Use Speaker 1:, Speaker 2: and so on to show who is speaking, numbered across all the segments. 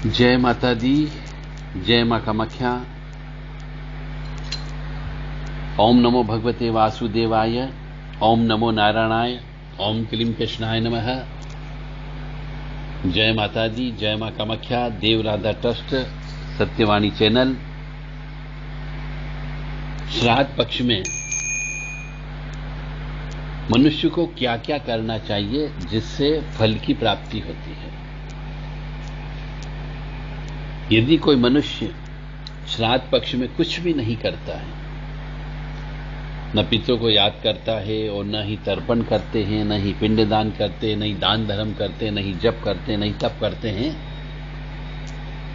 Speaker 1: जय माता दी, जय मां कामाख्या। ओम नमो भगवते वासुदेवाय, ओम नमो नारायणाय, ओम क्लीं कृष्णाय नमः। जय माता दी, जय मां कामाख्या। देव राधा ट्रस्ट, सत्यवाणी चैनल। श्राद्ध पक्ष में मनुष्य को क्या क्या करना चाहिए जिससे फल की प्राप्ति होती है। यदि कोई मनुष्य श्राद्ध पक्ष में कुछ भी नहीं करता है, न पितरों को याद करता है और न ही तर्पण करते हैं, न ही पिंडदान करते, न ही दान धर्म करते, न ही जप करते, न ही तप करते हैं,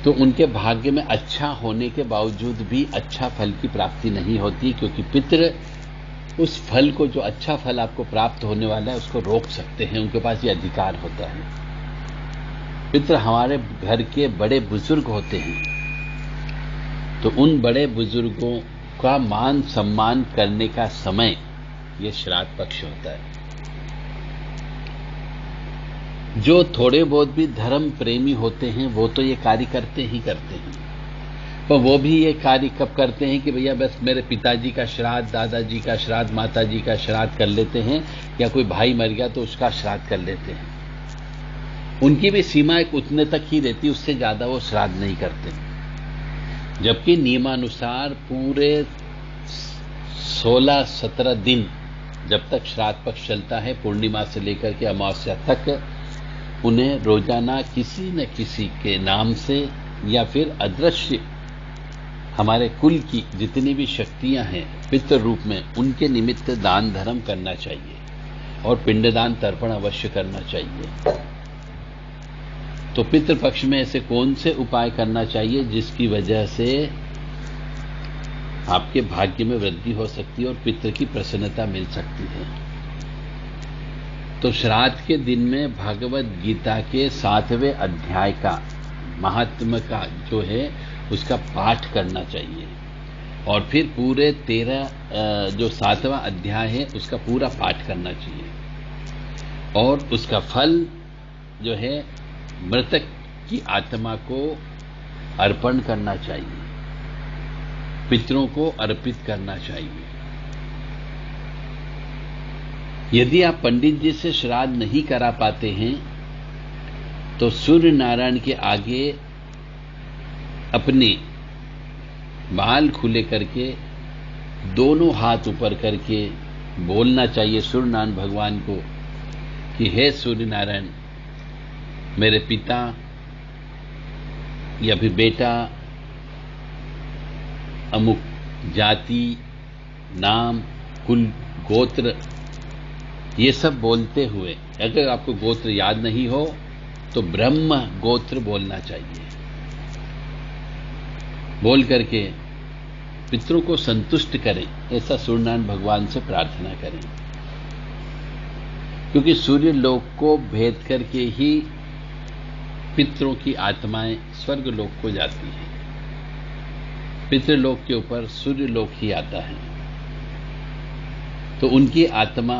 Speaker 1: तो उनके भाग्य में अच्छा होने के बावजूद भी अच्छा फल की प्राप्ति नहीं होती, क्योंकि पितृ उस फल को, जो अच्छा फल आपको प्राप्त होने वाला है, उसको रोक सकते हैं। उनके पास ये अधिकार होता है। पितृ हमारे घर के बड़े बुजुर्ग होते हैं, तो उन बड़े बुजुर्गों का मान सम्मान करने का समय ये श्राद्ध पक्ष होता है। जो थोड़े बहुत भी धर्म प्रेमी होते हैं वो तो ये कार्य करते ही करते हैं, पर वो भी ये कार्य कब करते हैं कि भैया बस मेरे पिताजी का श्राद्ध, दादाजी का श्राद्ध, माताजी का श्राद्ध कर लेते हैं, या कोई भाई मर गया तो उसका श्राद्ध कर लेते हैं। उनकी भी सीमा एक उतने तक ही रहती, उससे ज्यादा वो श्राद्ध नहीं करते। जबकि नियमानुसार पूरे 16-17 दिन जब तक श्राद्ध पक्ष चलता है, पूर्णिमा से लेकर के अमावस्या तक, उन्हें रोजाना किसी न किसी के नाम से या फिर अदृश्य हमारे कुल की जितनी भी शक्तियां हैं पितृ रूप में, उनके निमित्त दान धर्म करना चाहिए और पिंडदान तर्पण अवश्य करना चाहिए। तो पितृपक्ष में ऐसे कौन से उपाय करना चाहिए जिसकी वजह से आपके भाग्य में वृद्धि हो सकती है और पितृ की प्रसन्नता मिल सकती है। तो श्राद्ध के दिन में भगवद गीता के 7वें अध्याय का महात्म्य का जो है उसका पाठ करना चाहिए, और फिर पूरे 13 जो 7वां अध्याय है उसका पूरा पाठ करना चाहिए, और उसका फल जो है मृतक की आत्मा को अर्पण करना चाहिए, पितरों को अर्पित करना चाहिए। यदि आप पंडित जी से श्राद्ध नहीं करा पाते हैं तो सूर्य नारायण के आगे अपने बाल खुले करके दोनों हाथ ऊपर करके बोलना चाहिए सूर्य नारायण भगवान को कि हे सूर्य नारायण, मेरे पिता या फिर बेटा अमुक जाति, नाम, कुल, गोत्र, ये सब बोलते हुए, अगर आपको गोत्र याद नहीं हो तो ब्रह्म गोत्र बोलना चाहिए। बोल करके पितरों को संतुष्ट करें, ऐसा सूर्यनारायण भगवान से प्रार्थना करें, क्योंकि सूर्य लोक को भेद करके ही पितरों की आत्माएं स्वर्ग लोक को जाती हैं। पितृलोक के ऊपर सूर्य लोक ही आता है, तो उनकी आत्मा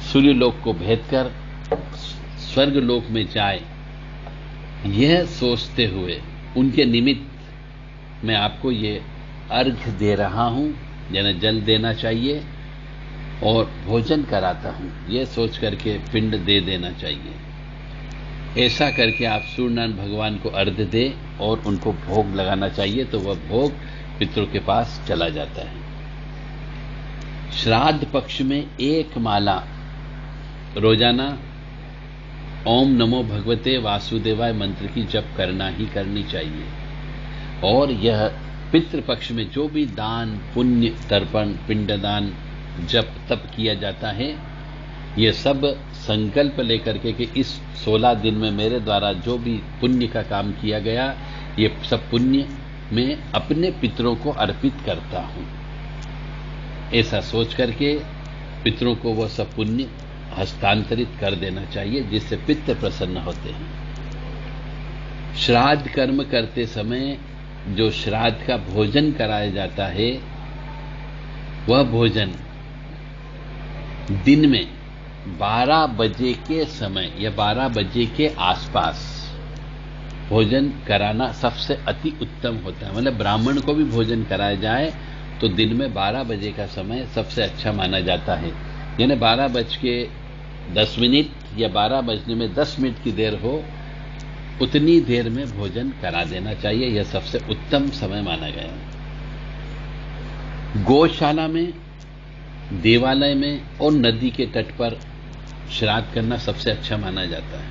Speaker 1: सूर्य लोक को भेद कर स्वर्ग लोक में जाए, यह सोचते हुए उनके निमित्त मैं आपको ये अर्घ्य दे रहा हूं, यानी जल देना चाहिए और भोजन कराता हूं, यह सोच करके पिंड दे देना चाहिए। ऐसा करके आप सूर्यनारायण भगवान को अर्घ्य दे और उनको भोग लगाना चाहिए, तो वह भोग पितरों के पास चला जाता है। श्राद्ध पक्ष में एक माला रोजाना ओम नमो भगवते वासुदेवाय मंत्र की जप करना ही करनी चाहिए, और यह पितृपक्ष में जो भी दान, पुण्य, तर्पण, पिंडदान, जप, तप किया जाता है, ये सब संकल्प लेकर के कि इस 16 दिन में मेरे द्वारा जो भी पुण्य का काम किया गया, ये सब पुण्य मैं अपने पितरों को अर्पित करता हूं, ऐसा सोच करके पितरों को वह सब पुण्य हस्तांतरित कर देना चाहिए, जिससे पितृ प्रसन्न होते हैं। श्राद्ध कर्म करते समय जो श्राद्ध का भोजन कराया जाता है, वह भोजन दिन में 12 बजे के समय या 12 बजे के आसपास भोजन कराना सबसे अति उत्तम होता है। मतलब ब्राह्मण को भी भोजन कराया जाए तो दिन में 12 बजे का समय सबसे अच्छा माना जाता है। यानी 12:10 या 12 बजने में 10 मिनट की देर हो, उतनी देर में भोजन करा देना चाहिए। यह सबसे उत्तम समय माना गया है। गौशाला में, देवालय में और नदी के तट पर श्राद्ध करना सबसे अच्छा माना जाता है।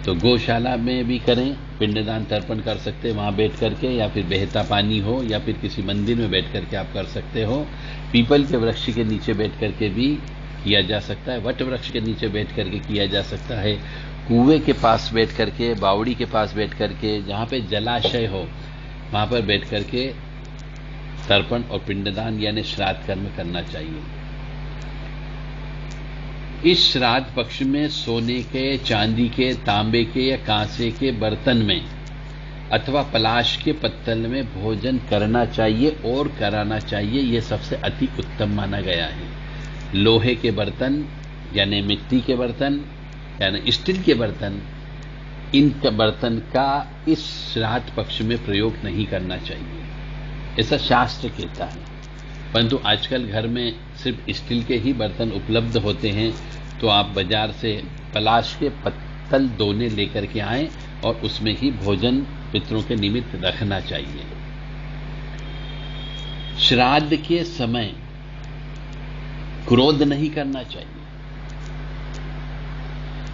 Speaker 1: तो गौशाला में भी करें, पिंडदान तर्पण कर सकते हैं वहां बैठ करके, या फिर बहता पानी हो, या फिर किसी मंदिर में बैठ करके आप कर सकते हो। पीपल के वृक्ष के नीचे बैठ करके भी किया जा सकता है, वट वृक्ष के नीचे बैठ करके किया जा सकता है, कुएं के पास बैठ करके, बावड़ी के पास बैठ करके, जहां पे जलाशय हो वहां पर बैठ करके तर्पण और पिंडदान यानी श्राद्ध कर्म करना चाहिए। इस श्राद्ध पक्ष में सोने के, चांदी के, तांबे के या कांसे के बर्तन में अथवा पलाश के पत्तल में भोजन करना चाहिए और कराना चाहिए। यह सबसे अति उत्तम माना गया है। लोहे के बर्तन यानी मिट्टी के बर्तन यानी स्टील के बर्तन, इन बर्तन का इस श्राद्ध पक्ष में प्रयोग नहीं करना चाहिए, ऐसा शास्त्र कहता है। परंतु आजकल घर में सिर्फ स्टील के ही बर्तन उपलब्ध होते हैं, तो आप बाजार से पलाश के पत्तल दोने लेकर के आएं और उसमें ही भोजन पितरों के निमित्त रखना चाहिए। श्राद्ध के समय क्रोध नहीं करना चाहिए।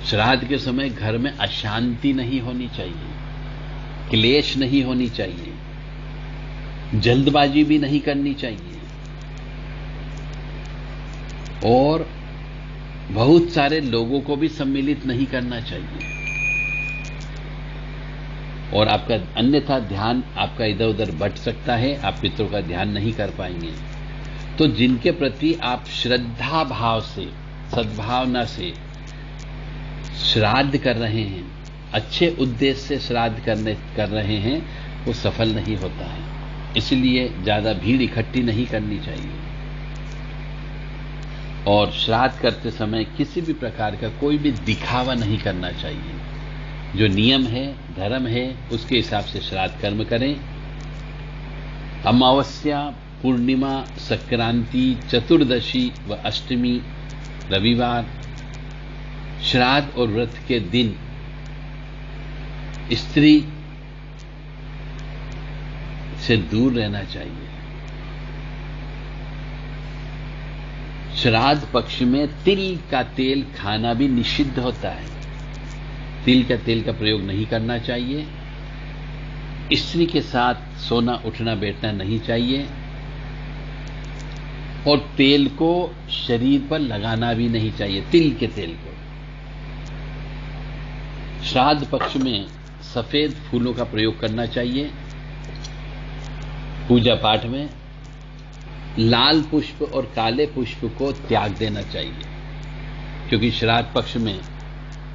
Speaker 1: श्राद्ध के समय घर में अशांति नहीं होनी चाहिए, क्लेश नहीं होनी चाहिए, जल्दबाजी भी नहीं करनी चाहिए, और बहुत सारे लोगों को भी सम्मिलित नहीं करना चाहिए। और आपका अन्यथा ध्यान आपका इधर उधर बट सकता है, आप पितरों का ध्यान नहीं कर पाएंगे। तो जिनके प्रति आप श्रद्धा भाव से, सद्भावना से श्राद्ध कर रहे हैं, अच्छे उद्देश्य से श्राद्ध कर रहे हैं, वो सफल नहीं होता है। इसलिए ज्यादा भीड़ इकट्ठी नहीं करनी चाहिए। और श्राद्ध करते समय किसी भी प्रकार का कोई भी दिखावा नहीं करना चाहिए। जो नियम है, धर्म है, उसके हिसाब से श्राद्ध कर्म करें। अमावस्या, पूर्णिमा, संक्रांति, चतुर्दशी व अष्टमी, रविवार, श्राद्ध और व्रत के दिन स्त्री से दूर रहना चाहिए। श्राद्ध पक्ष में तिल का तेल खाना भी निषिद्ध होता है। तिल का तेल का प्रयोग नहीं करना चाहिए। स्त्री के साथ सोना, उठना, बैठना नहीं चाहिए। और तेल को शरीर पर लगाना भी नहीं चाहिए, तिल के तेल को। श्राद्ध पक्ष में सफेद फूलों का प्रयोग करना चाहिए। पूजा पाठ में लाल पुष्प और काले पुष्प को त्याग देना चाहिए, क्योंकि श्राद्ध पक्ष में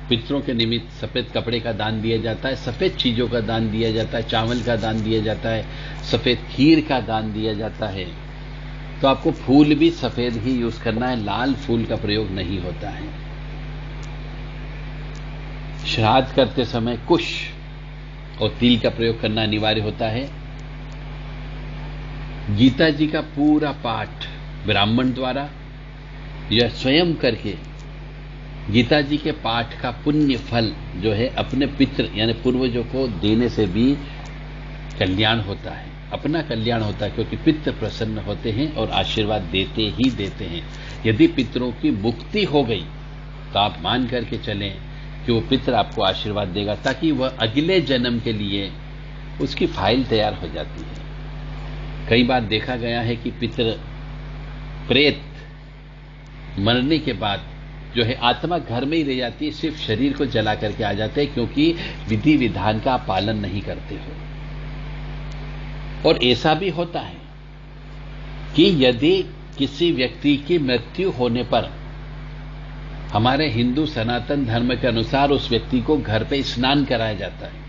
Speaker 1: पितरों के निमित्त सफेद कपड़े का दान दिया जाता है, सफेद चीजों का दान दिया जाता है, चावल का दान दिया जाता है, सफेद खीर का दान दिया जाता है। तो आपको फूल भी सफेद ही यूज करना है, लाल फूल का प्रयोग नहीं होता है। श्राद्ध करते समय कुश और तिल का प्रयोग करना अनिवार्य होता है। गीता जी का पूरा पाठ ब्राह्मण द्वारा या स्वयं करके गीता जी के पाठ का पुण्य फल जो है अपने पितृ यानी पूर्वजों को देने से भी कल्याण होता है, अपना कल्याण होता है, क्योंकि पितृ प्रसन्न होते हैं और आशीर्वाद देते ही देते हैं। यदि पितरों की मुक्ति हो गई तो आप मान करके चलें कि वो पितृ आपको आशीर्वाद देगा, ताकि वह अगले जन्म के लिए उसकी फाइल तैयार हो जाती है। कई बार देखा गया है कि पितृ प्रेत मरने के बाद जो है आत्मा घर में ही रह जाती है, सिर्फ शरीर को जला करके आ जाते हैं, क्योंकि विधि विधान का आप पालन नहीं करते हो। और ऐसा भी होता है कि यदि किसी व्यक्ति की मृत्यु होने पर हमारे हिंदू सनातन धर्म के अनुसार उस व्यक्ति को घर पे स्नान कराया जाता है।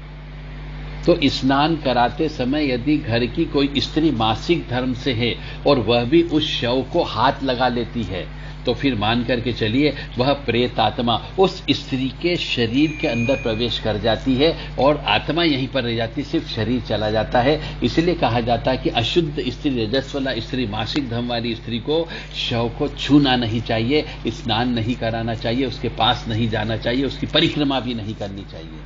Speaker 1: तो स्नान कराते समय यदि घर की कोई स्त्री मासिक धर्म से है और वह भी उस शव को हाथ लगा लेती है, तो फिर मान करके चलिए वह प्रेत आत्मा उस स्त्री के शरीर के अंदर प्रवेश कर जाती है और आत्मा यहीं पर रह जाती, सिर्फ शरीर चला जाता है। इसलिए कहा जाता है कि अशुद्ध स्त्री, रजस्वला स्त्री, मासिक धर्म वाली स्त्री को शव को छूना नहीं चाहिए, स्नान नहीं कराना चाहिए, उसके पास नहीं जाना चाहिए, उसकी परिक्रमा भी नहीं करनी चाहिए।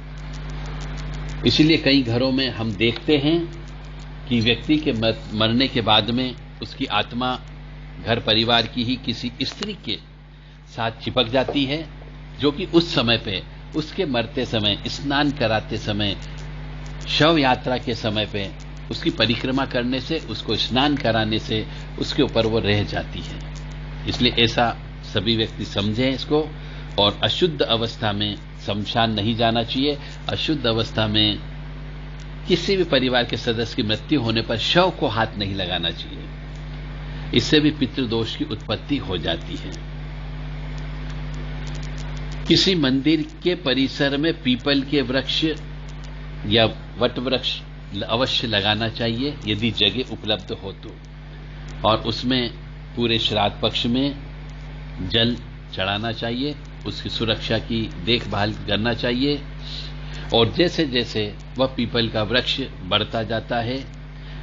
Speaker 1: इसलिए कई घरों में हम देखते हैं कि व्यक्ति के मरने के बाद में उसकी आत्मा घर परिवार की ही किसी स्त्री के साथ चिपक जाती है, जो कि उस समय पे, उसके मरते समय, स्नान कराते समय, शव यात्रा के समय पे उसकी परिक्रमा करने से, उसको स्नान कराने से उसके ऊपर वो रह जाती है। इसलिए ऐसा सभी व्यक्ति समझें इसको, और अशुद्ध अवस्था में शमशान नहीं जाना चाहिए। अशुद्ध अवस्था में किसी भी परिवार के सदस्य की मृत्यु होने पर शव को हाथ नहीं लगाना चाहिए, इससे भी पितृदोष की उत्पत्ति हो जाती है। किसी मंदिर के परिसर में पीपल के वृक्ष या वट वृक्ष अवश्य लगाना चाहिए यदि जगह उपलब्ध हो तो, और उसमें पूरे श्राद्ध पक्ष में जल चढ़ाना चाहिए, उसकी सुरक्षा की देखभाल करना चाहिए। और जैसे जैसे वह पीपल का वृक्ष बढ़ता जाता है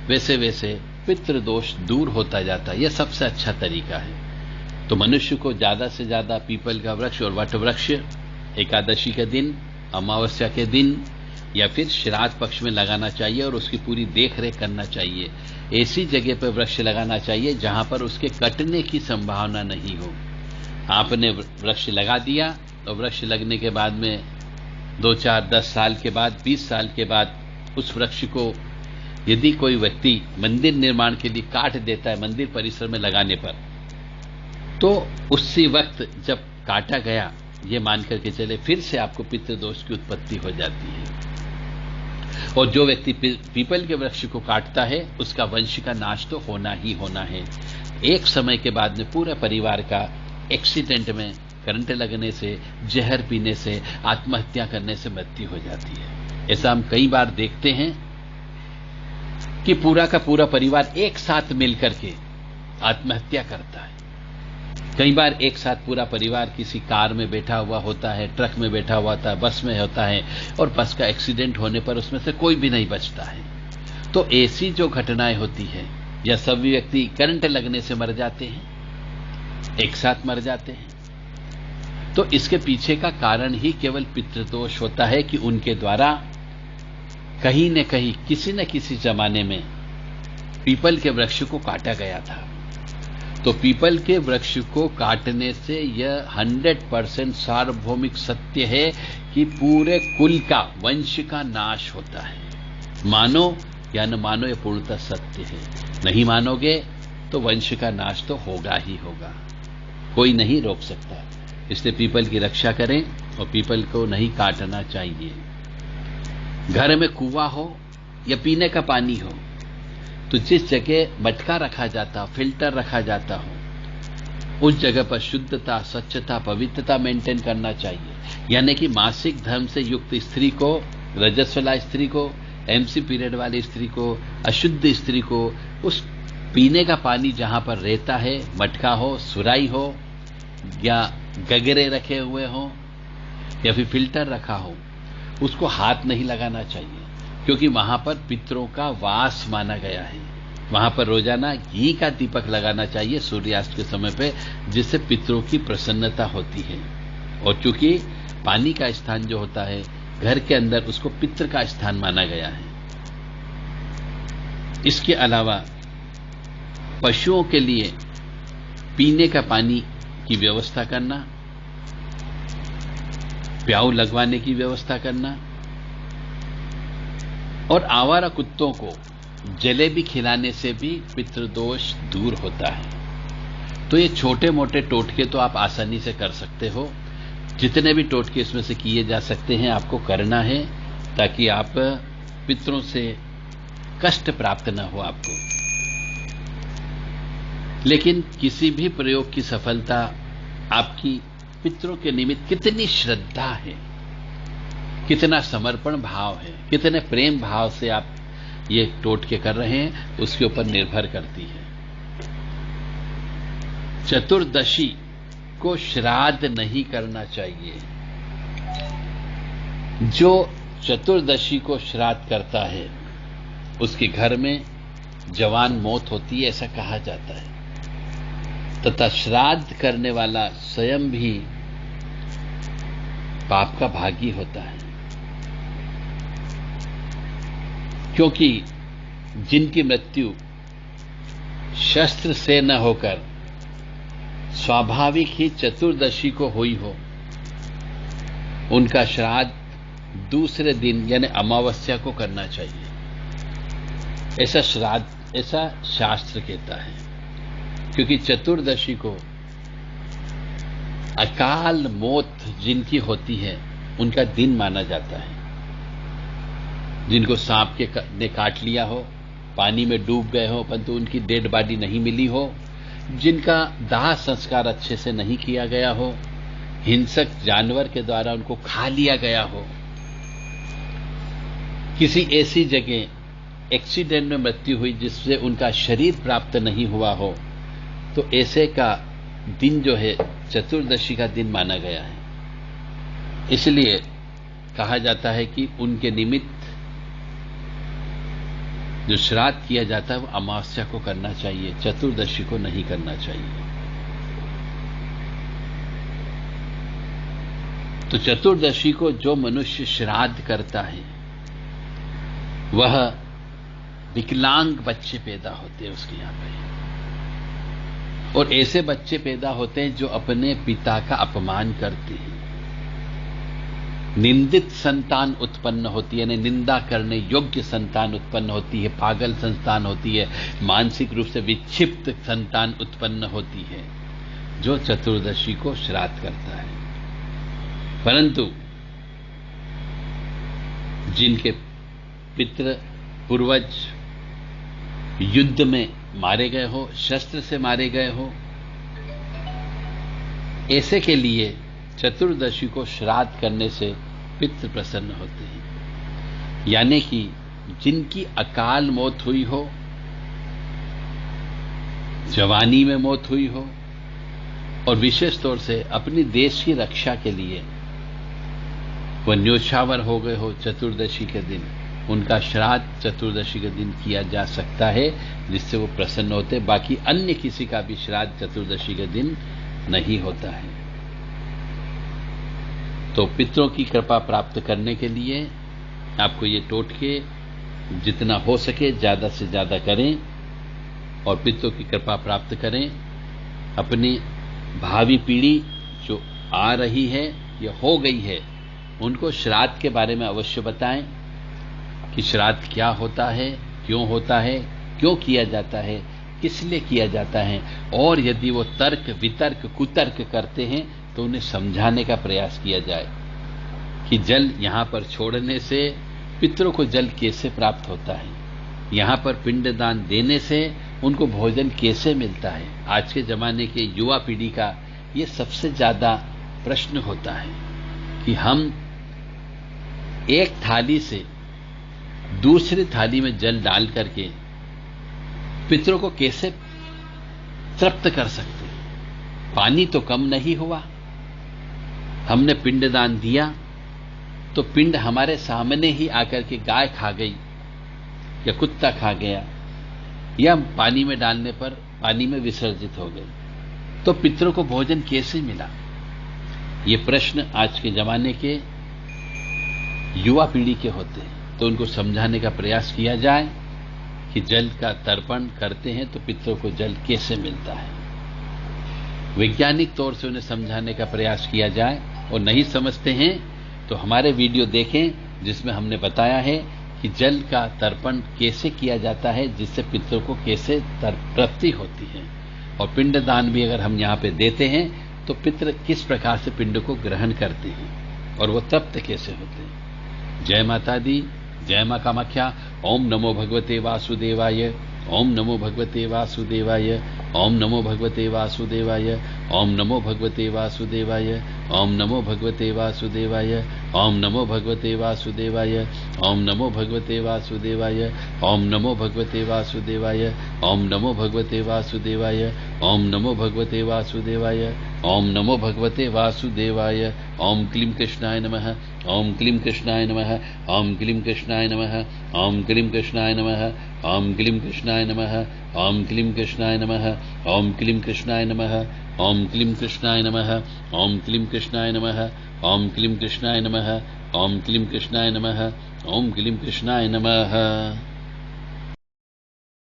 Speaker 1: वैसे वैसे पितृदोष दूर होता जाता है। यह सबसे अच्छा तरीका है। तो मनुष्य को ज्यादा से ज्यादा पीपल का वृक्ष और वट वृक्ष एकादशी के दिन, अमावस्या के दिन या फिर श्राद्ध पक्ष में लगाना चाहिए और उसकी पूरी देख रेख करना चाहिए। ऐसी जगह पर वृक्ष लगाना चाहिए जहां पर उसके कटने की संभावना नहीं हो। आपने वृक्ष लगा दिया और वृक्ष लगने के बाद में 2, 4, 10 साल के बाद, 20 साल के बाद उस वृक्ष को यदि कोई व्यक्ति मंदिर निर्माण के लिए काट देता है मंदिर परिसर में लगाने पर, तो उसी वक्त जब काटा गया ये मान करके चले फिर से आपको पितृदोष की उत्पत्ति हो जाती है। और जो व्यक्ति पीपल के वृक्ष को काटता है उसका वंश का नाश तो होना ही होना है। एक समय के बाद में पूरे परिवार का एक्सीडेंट में, करंट लगने से, जहर पीने से, आत्महत्या करने से मृत्यु हो जाती है। ऐसा हम कई बार देखते हैं कि पूरा का पूरा परिवार एक साथ मिलकर के आत्महत्या करता है। कई बार एक साथ पूरा परिवार किसी कार में बैठा हुआ होता है, ट्रक में बैठा हुआ होता है, बस में होता है और बस का एक्सीडेंट होने पर उसमें से कोई भी नहीं बचता है। तो ऐसी जो घटनाएं होती है, या सभी व्यक्ति करंट लगने से मर जाते हैं, एक साथ मर जाते हैं, तो इसके पीछे का कारण ही केवल पितृदोष होता है कि उनके द्वारा कहीं न कहीं किसी न किसी जमाने में पीपल के वृक्ष को काटा गया था। तो पीपल के वृक्ष को काटने से यह 100% सार्वभौमिक सत्य है कि पूरे कुल का, वंश का नाश होता है। मानो या न मानो, यह पूर्णतः सत्य है। नहीं मानोगे तो वंश का नाश तो होगा ही होगा, कोई नहीं रोक सकता। इसलिए पीपल की रक्षा करें और पीपल को नहीं काटना चाहिए। घर में कुआं हो या पीने का पानी हो, तो जिस जगह मटका रखा जाता, फिल्टर रखा जाता हो, उस जगह पर शुद्धता, स्वच्छता, पवित्रता मेंटेन करना चाहिए। यानी कि मासिक धर्म से युक्त स्त्री को, रजस्वला स्त्री को, एमसी पीरियड वाली स्त्री को, अशुद्ध स्त्री को, उस पीने का पानी जहां पर रहता है, मटका हो, सुराई हो या गगरे रखे हुए हो या फिर फिल्टर रखा हो, उसको हाथ नहीं लगाना चाहिए, क्योंकि वहां पर पितरों का वास माना गया है। वहां पर रोजाना घी का दीपक लगाना चाहिए सूर्यास्त के समय पे, जिससे पितरों की प्रसन्नता होती है। और चूंकि पानी का स्थान जो होता है घर के अंदर, उसको पितृ का स्थान माना गया है। इसके अलावा पशुओं के लिए पीने का पानी की व्यवस्था करना, प्याऊ लगवाने की व्यवस्था करना और आवारा कुत्तों को जलेबी खिलाने से भी पितृदोष दूर होता है। तो ये छोटे मोटे टोटके तो आप आसानी से कर सकते हो। जितने भी टोटके इसमें से किए जा सकते हैं आपको करना है, ताकि आप पितरों से कष्ट प्राप्त न हो आपको। लेकिन किसी भी प्रयोग की सफलता आपकी पितरों के निमित्त कितनी श्रद्धा है, कितना समर्पण भाव है, कितने प्रेम भाव से आप ये टोटके कर रहे हैं, उसके ऊपर निर्भर करती है। चतुर्दशी को श्राद्ध नहीं करना चाहिए। जो चतुर्दशी को श्राद्ध करता है उसके घर में जवान मौत होती है, ऐसा कहा जाता है, तथा श्राद्ध करने वाला स्वयं भी पाप का भागी होता है। क्योंकि जिनकी मृत्यु शस्त्र से न होकर स्वाभाविक ही चतुर्दशी को हुई हो, उनका श्राद्ध दूसरे दिन यानी अमावस्या को करना चाहिए, ऐसा शास्त्र कहता है। क्योंकि चतुर्दशी को अकाल मौत जिनकी होती है उनका दिन माना जाता है। जिनको सांप ने काट लिया हो, पानी में डूब गए हो परंतु उनकी डेड बॉडी नहीं मिली हो, जिनका दाह संस्कार अच्छे से नहीं किया गया हो, हिंसक जानवर के द्वारा उनको खा लिया गया हो, किसी ऐसी जगह एक्सीडेंट में मृत्यु हुई जिससे उनका शरीर प्राप्त नहीं हुआ हो, तो ऐसे का दिन जो है चतुर्दशी का दिन माना गया है। इसलिए कहा जाता है कि उनके निमित्त जो श्राद्ध किया जाता है वो अमावस्या को करना चाहिए, चतुर्दशी को नहीं करना चाहिए। तो चतुर्दशी को जो मनुष्य श्राद्ध करता है वह विकलांग बच्चे पैदा होते हैं उसके यहां पे, और ऐसे बच्चे पैदा होते हैं जो अपने पिता का अपमान करते हैं। निंदित संतान उत्पन्न होती है, यानी निंदा करने योग्य संतान उत्पन्न होती है, पागल संतान होती है, मानसिक रूप से विक्षिप्त संतान उत्पन्न होती है जो चतुर्दशी को श्राद्ध करता है। परंतु जिनके पितृ पूर्वज युद्ध में मारे गए हो, शस्त्र से मारे गए हो, ऐसे के लिए चतुर्दशी को श्राद्ध करने से पितृ प्रसन्न होते हैं। यानी कि जिनकी अकाल मौत हुई हो, जवानी में मौत हुई हो, और विशेष तौर से अपनी देश की रक्षा के लिए वह न्योछावर हो गए हो चतुर्दशी के दिन, उनका श्राद्ध चतुर्दशी के दिन किया जा सकता है, जिससे वो प्रसन्न होते। बाकी अन्य किसी का भी श्राद्ध चतुर्दशी के दिन नहीं होता है। तो पितरों की कृपा प्राप्त करने के लिए आपको ये टोटके जितना हो सके ज्यादा से ज्यादा करें और पितरों की कृपा प्राप्त करें। अपनी भावी पीढ़ी जो आ रही है या हो गई है उनको श्राद्ध के बारे में अवश्य बताएं कि श्राद्ध क्या होता है, क्यों होता है, क्यों किया जाता है, किस लिए किया जाता है, और यदि वो तर्क वितर्क कुतर्क करते हैं तो उन्हें समझाने का प्रयास किया जाए कि जल यहां पर छोड़ने से पितरों को जल कैसे प्राप्त होता है, यहां पर पिंडदान देने से उनको भोजन कैसे मिलता है। आज के जमाने के युवा पीढ़ी का ये सबसे ज्यादा प्रश्न होता है कि हम एक थाली से दूसरी थाली में जल डाल करके पितरों को कैसे तृप्त कर सकते हैं। पानी तो कम नहीं हुआ, हमने पिंडदान दिया तो पिंड हमारे सामने ही आकर के गाय खा गई या कुत्ता खा गया या पानी में डालने पर पानी में विसर्जित हो गई, तो पितरों को भोजन कैसे मिला। ये प्रश्न आज के जमाने के युवा पीढ़ी के होते हैं। तो उनको समझाने का प्रयास किया जाए कि जल का तर्पण करते हैं तो पितरों को जल कैसे मिलता है। वैज्ञानिक तौर से उन्हें समझाने का प्रयास किया जाए, और नहीं समझते हैं तो हमारे वीडियो देखें जिसमें हमने बताया है कि जल का तर्पण कैसे किया जाता है, जिससे पितरों को कैसे प्राप्ति होती है। और पिंडदान भी अगर हम यहां पे देते हैं तो पितृ किस प्रकार से पिंड को ग्रहण करते हैं और वो तृप्त कैसे होते हैं। जय माता दी, जय मां कामाख्या। ओम नमो भगवते वासुदेवाय, ओम नमो भगवते वासुदेवाय, ओम नमो भगवते वासुदेवाय, ओम नमो भगवते वासुदेवाय, ओम नमो भगवते वासुदेवाय, ओम नमो भगवते वासुदेवाय, ओम नमो भगवते वासुदेवाय, ओम नमो भगवते वासुदेवाय, ओम नमो भगवते वासुदेवाय, ओम नमो भगवते वासुदेवाय, ओम नमो भगवते वासुदेवाय। ओम क्लीं कृष्णाय नमः। ओम क्लीं कृष्णाय नमः। ओम क्लीं कृष्णाय नमः। ओम क्लीं कृष्णाय नमः। ओम क्लीं कृष्णाय नमः। ओम क्लीं कृष्णाय नमः। ओम क्लीं कृष्णाय नमः। ओम क्लीं कृष्णाय नमः। ओम क्लीं कृष्णाय नमः। ओम क्लीं कृष्णाय नमः। ओम क्लीं कृष्णाय नमः। ओम क्लीं कृष्णाय नमः।